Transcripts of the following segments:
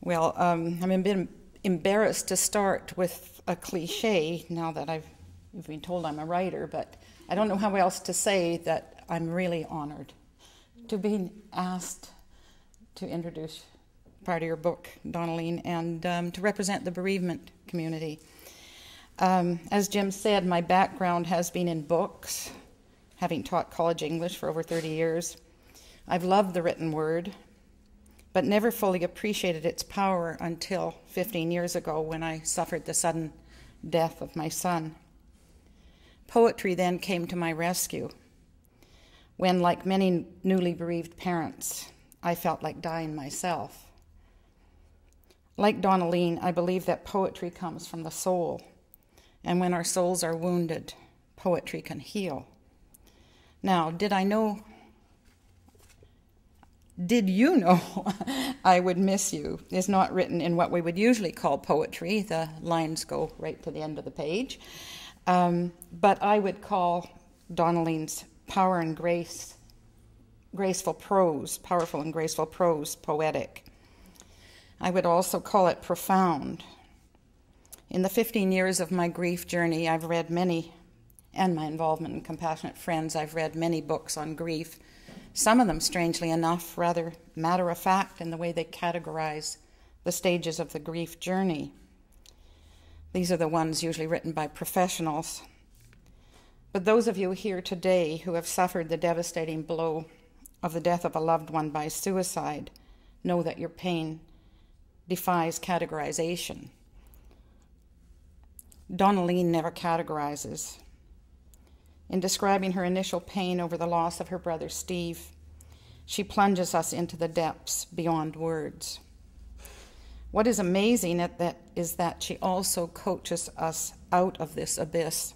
Well, I'm a bit embarrassed to start with a cliche now that you've been told I'm a writer, but I don't know how else to say that I'm really honored to be asked to introduce part of your book, Donaleen, and to represent the bereavement community. As Jim said, my background has been in books, having taught college English for over 30 years. I've loved the written word, but never fully appreciated its power until 15 years ago when I suffered the sudden death of my son. Poetry then came to my rescue when, like many newly bereaved parents, I felt like dying myself. Like Donaleen, I believe that poetry comes from the soul, and when our souls are wounded, poetry can heal. Now, did you know I Would Miss You is not written in what we would usually call poetry. The lines go right to the end of the page. But I would call Donaleen's powerful and graceful prose poetic. I would also call it profound. In the 15 years of my grief journey, I've read many, and my involvement in Compassionate Friends, I've read many books on grief. Some of them, strangely enough, rather matter-of-fact in the way they categorize the stages of the grief journey. These are the ones usually written by professionals. But those of you here today who have suffered the devastating blow of the death of a loved one by suicide know that your pain defies categorization. Donaleen never categorizes. In describing her initial pain over the loss of her brother Steve, she plunges us into the depths beyond words. What is amazing is that she also coaches us out of this abyss,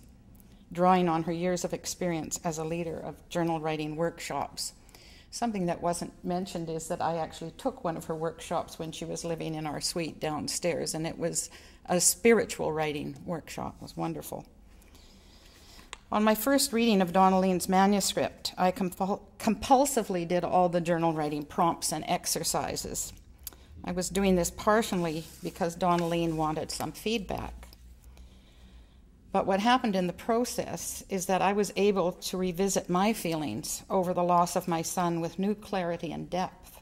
drawing on her years of experience as a leader of journal writing workshops. Something that wasn't mentioned is that I actually took one of her workshops when she was living in our suite downstairs, and it was a spiritual writing workshop. It was wonderful. On my first reading of Donaleen's manuscript, I compulsively did all the journal writing prompts and exercises. I was doing this partially because Donaleen wanted some feedback. But what happened in the process is that I was able to revisit my feelings over the loss of my son with new clarity and depth.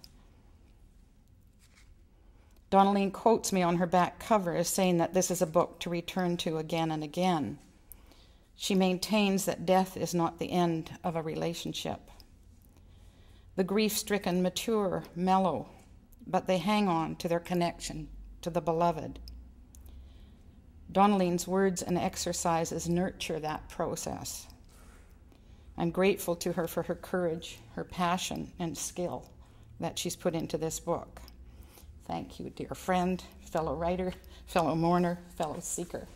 Donaleen quotes me on her back cover as saying that this is a book to return to again and again. She maintains that death is not the end of a relationship. The grief-stricken mature, mellow, but they hang on to their connection to the beloved. Donaleen's words and exercises nurture that process. I'm grateful to her for her courage, her passion, and skill that she's put into this book. Thank you, dear friend, fellow writer, fellow mourner, fellow seeker.